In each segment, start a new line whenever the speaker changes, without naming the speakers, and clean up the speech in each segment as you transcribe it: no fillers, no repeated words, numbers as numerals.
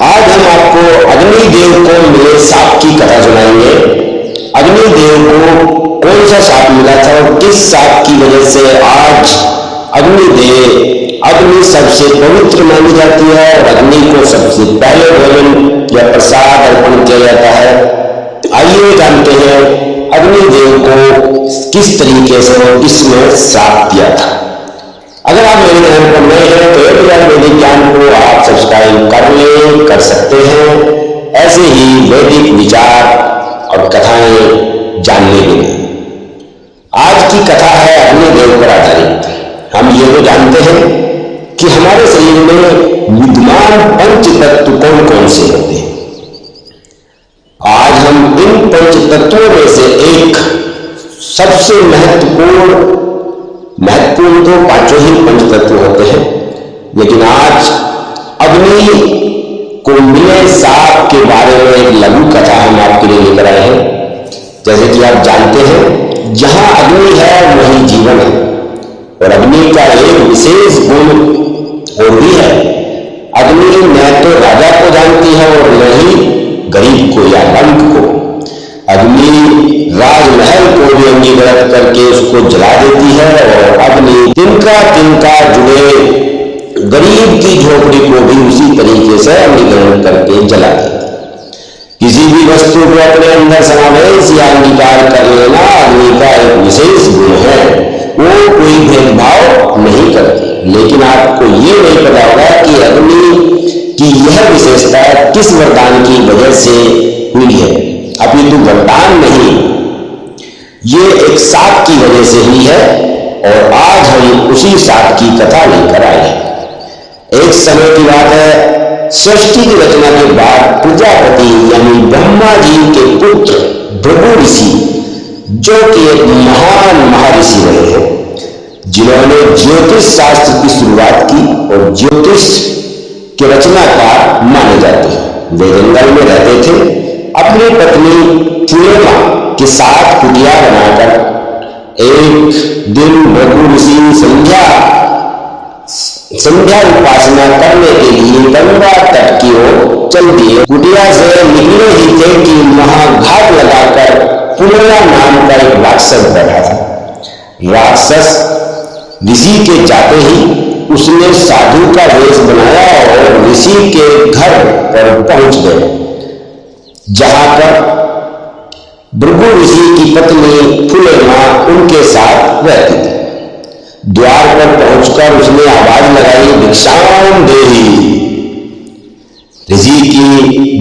आज हम आपको अग्निदेव को मिले सांप की कथा सुनाएंगे। अग्निदेव को कौन सा सांप मिला था और किस सांप की वजह से आज अग्नि सबसे पवित्र मानी जाती है और अग्नि को सबसे पहले भोजन या प्रसाद अर्पण किया जाता है। आइए जानते हैं अग्निदेव को किस तरीके से और किसने श्राप दिया था। अगर आप मेरे चैनल पर नए हैं तो वैदिक ज्ञान को आप सब्सक्राइब कर सकते हैं, ऐसे ही वैदिक विचार और कथाएं जानने के लिए। आज की कथा है अग्निदेव पर आधारित। हम ये तो जानते हैं कि हमारे शरीर में विद्यमान पंच तत्व कौन कौन से होते हैं। आज हम इन पंच तत्वों में से एक सबसे महत्वपूर्ण तो पांचों ही पंच तत्व होते हैं, लेकिन आज अग्नि को मिले सांप के बारे में एक लघु कथा हम आपके लिए लेकर आए हैं। जैसे कि आप जानते हैं, जहां अग्नि है वहीं जीवन है और अग्नि का एक विशेष गुण और भी है, अग्नि न तो राजा को जानती है और न ही गरीब को या रंग को। अग्नि राजमहल को भी अंगीकृत करके उसको जला देती है और अग्नि तिनका जुड़े गरीब की झोपड़ी को भी उसी तरीके से अंगीकरण करके जला देती है। किसी भी वस्तु को अपने अंदर समावेश या अंगीकार कर लेना अग्नि का एक विशेष गुण है। वो कोई भेदभाव नहीं करती। लेकिन आपको ये नहीं पता होगा कि अग्नि की यह विशेषता किस वरदान की वजह से हुई है। अभी तो वरदान नहीं, ये एक सांप की वजह से हुई है और आज हम उसी सांप की कथा लेकर आए हैं। एक समय की बात है, सृष्टि की रचना के बाद प्रजापति यानी ब्रह्मा जी के पुत्र भृगु ऋषि, जो कि एक महान महर्षि रहे हैं, जिन्होंने ज्योतिष शास्त्र की शुरुआत की और ज्योतिष के रचनाकार माने जाते हैं। वे जंगल में रहते थे। अपनी पत्नी फुलेमा के साथ कुटिया बनाकर एक दिन भृगु ऋषि संध्या उपासना करने के लिए गंगा तट की ओर चल दिए। कुटिया से निकले ही थे कि महाघाट लगाकर फुलेमा नाम का एक राक्षस बैठा था। राक्षस ऋषि के जाते ही उसने साधु का वेश बनाया और ऋषि के घर पर पहुंच गए, जहां पर भृगु ऋषि की पत्नी फुलेमा उनके साथ रहती थी। द्वार पर पहुंचकर उसने आवाज लगाई, भिक्षाम देहि। ऋषि की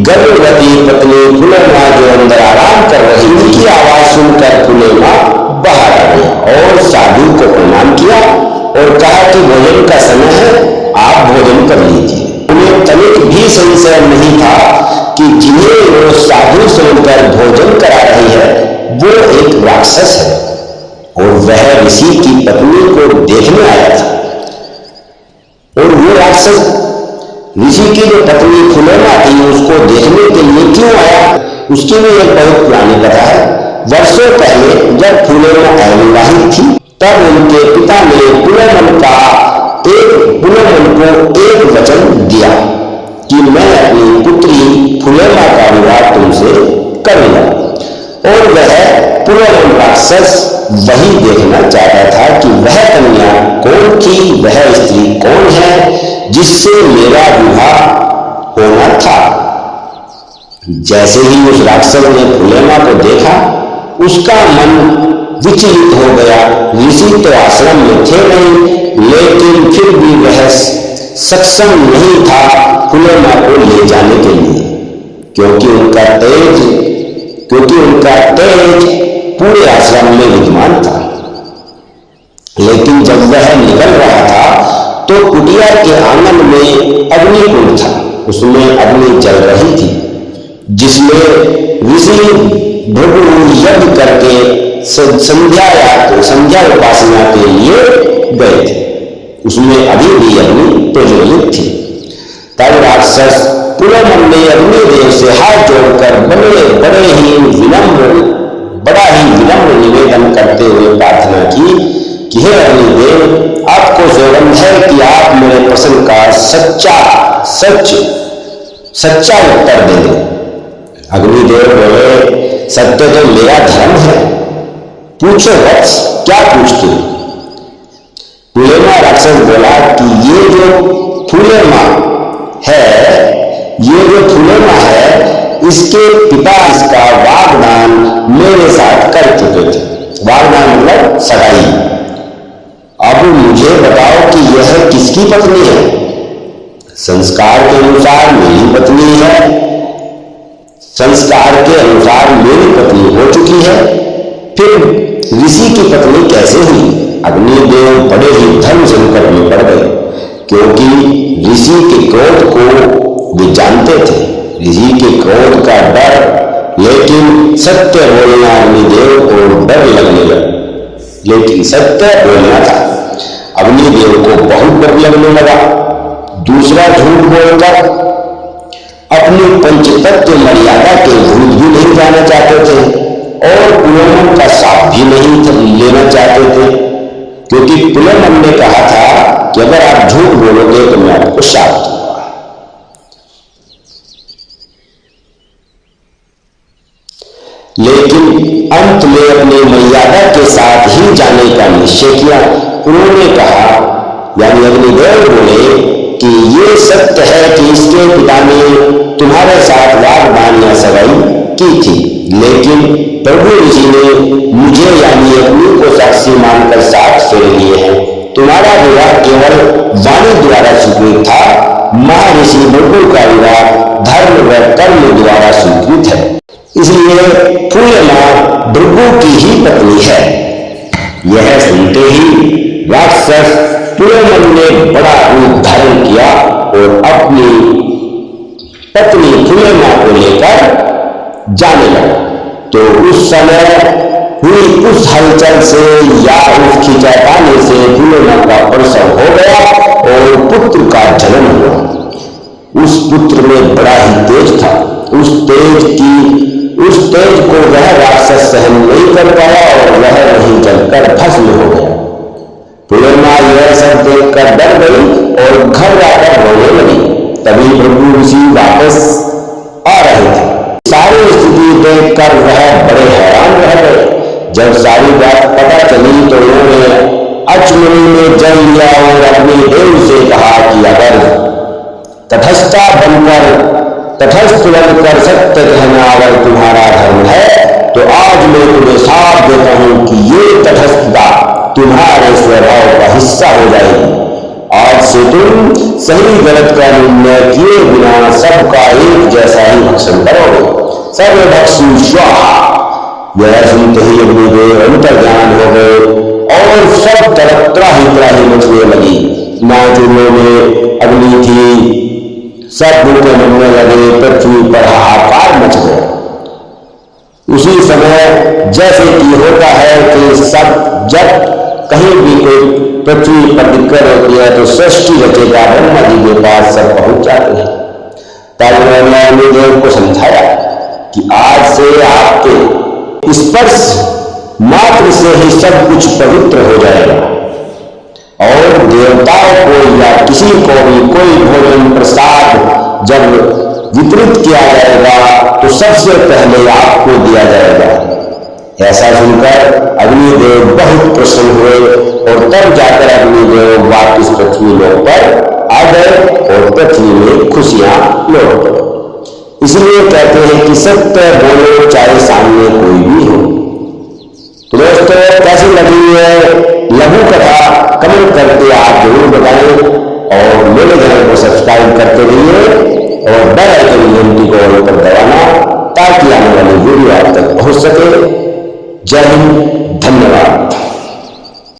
गर्भवती पत्नी फुलेमा जो अंदर आराम कर रही थी, की आवाज सुनकर फुलेमा बाहर आ गई और साधु को प्रणाम किया और कहा कि भोजन का समय है, आप भोजन कर लीजिए। उन्हें तनिक भी संशय नहीं था कि जिन्हें वो साधु समझकर भोजन करा रही है वो एक राक्षस है और वह ऋषि की पत्नी को देखने आया था। और वो राक्षस ऋषि की जो पत्नी फुलेमा थी उसको देखने के लिए क्यों आया, उसकी भी एक बहुत पुरानी कथा है। वर्षों पहले जब फुलेमा अविवाहित थी, तब उनके पिता ने पुलमन को एक वचन दिया कि मैं अपनी पुत्री फुलेमा का विवाह तुमसे करूंगा। और वह पुलमन राक्षस वही देखना चाहता था कि वह कन्या कौन थी, वह स्त्री कौन है जिससे मेरा विवाह होना था। जैसे ही उस राक्षस ने फुलेमा को देखा, उसका मन विचलित हो गया। ऋषि तो आश्रम में थे नहीं, लेकिन फिर भी वह सक्षम नहीं था फुलेमा को ले जाने के लिए, क्योंकि उनका तेज पूरे आश्रम में विद्यमान था। लेकिन जब वह निकल रहा था तो कुटिया के आंगन में अग्निकुंड था, उसमें अग्नि जल रही थी, जिसमें ऋषि भृगु यज्ञ करके संध्या उपासना के लिए गए थे। उसमें अभी भी अग्नि प्रज्वलित थी। तब राक्षस पुलमन ने अग्निदेव से हाथ जोड़कर बड़ा ही विनम्र निवेदन करते हुए प्रार्थना की कि हे अग्निदेव, आपको सौगंध है कि आप मेरे प्रश्न का सच सच्चा उत्तर दे दो। अग्निदेव बोले, सत्य तो मेरा धर्म है, पूछो वत्स, क्या पूछते हो? पुलेमा राक्षस बोला कि ये जो फुलेमा है, इसके पिता इसका वागदान मेरे साथ कर चुके थे। वागदान मतलब सगाई। अब मुझे बताओ कि यह किसकी पत्नी है? संस्कार के अनुसार मेरी पत्नी है, संस्कार के अनुसार मेरी पत्नी हो चुकी है, फिर ऋषि की पत्नी कैसे हुई? अग्निदेव बड़े ही धर्म संकट में पड़ गए, क्योंकि ऋषि के क्रोध को वे जानते थे, ऋषि के क्रोध का डर। लेकिन सत्य बोलना अग्निदेव को डर लगने लगा, लेकिन सत्य बोलना था। अग्निदेव को बहुत डर लगने लगा। दूसरा झूठ बोलकर अपनी पंचतत्व मर्यादा के भूल भी नहीं जाना चाहते थे और पुलमन का साथ भी नहीं लेना चाहते थे, क्योंकि पुलमन ने कहा था कि अगर आप झूठ बोलोगे तो मैं आपको साथ दूंगा। लेकिन अंत में अपनी मर्यादा के साथ ही जाने का निश्चय किया। उन्होंने कहा, यानी अग्निदेव बोले कि ये सत्य है कि इसके पिता ने तुम्हारे साथ वागदान या सगाई की थी, लेकिन प्रभु ऋषि ने मुझे यानी अग्नि को साक्षी मानकर साथ फेर लिए हैं। तुम्हारा विवाह केवल वाणी द्वारा स्वीकृत था, महर्षि भृगु का विवाह धर्म व कर्म द्वारा स्वीकृत है, इसलिए फूलेमा भृगु की ही पत्नी है। यह सुनते ही राक्षस पुलमन ने बड़ा रूप धारण किया और अपनी पत्नी फूलेमा को लेकर जाने लगा। तो उस समय हुई उस हलचल से या उस खिंचाताने से फूलेमा का प्रसव हो गया और पुत्र का जन्म हुआ। उस पुत्र में बड़ा ही तेज था। उस तेज को वह राक्षस सहन नहीं कर पाया और वह वहीं जलकर भस्म हो गया। पुलेमा यह सब देखकर डर गई और घर जाकर रोने लगी। तभी भृगु ऋषि वापस आ रहे थे। सारी स्थिति देखकर वह बड़े हैरान रह गए। जब सारी बात पता चली तो उन्होंने अचमनी में जल लिया और अपने देव से कहा कि अगर तटस्थ बनकर सत्य कहना अगर तुम्हारा धर्म है तो आज मैं तुम्हें साफ देता हूं कि ये तटस्थता तुम्हारे स्वभाव का हिस्सा हो जाएगी। आज से तुम सही गलत का निर्णय किए बिना सबका एक जैसा ही भक्षण करोगे। सर्व भक्षु स्वाहा। यह सुनते ही अग्निदेव अंतर्ज्ञान हो गए और सब तरफ त्राही मचने लगी। नाचुरों में अग्नि थी, सब भूखे मरने लगे, पृथ्वी पर हाहाकार मच गया। उसी समय जैसे कि होता है कि सब जब कहीं भी कोई पृथ्वी पर दिक्कत होती है तो सृष्टि रचेता ब्रह्मा जी के पास सब पहुंच जाते हैं। तब उन्होंने अग्निदेव को समझाया कि आज से आपके स्पर्श मात्र से ही सब कुछ पवित्र हो जाएगा और देवताओं को या किसी को भी कोई भोजन प्रसाद जब वितरित किया जाएगा तो सबसे पहले आपको दिया जाएगा। ऐसा सुनकर अग्निदेव बहुत प्रसन्न हुए और तब जाकर अग्निदेव वापस पृथ्वी लोक पर आ गए और पृथ्वी में खुशियां लौट गई। इसलिए कहते हैं कि सत्य बोलो चाहे सामने कोई भी हो। तो दोस्तों, कैसी लगी है लघु कथा कमेंट करके आप जरूर बताएं और मेरे चैनल को सब्सक्राइब करते रहिए और बेल आइकन घंटी को ऑल पर दबाना ताकि आने वाली वीडियो आप तक पहुंच सके। जय हिंद, धन्यवाद।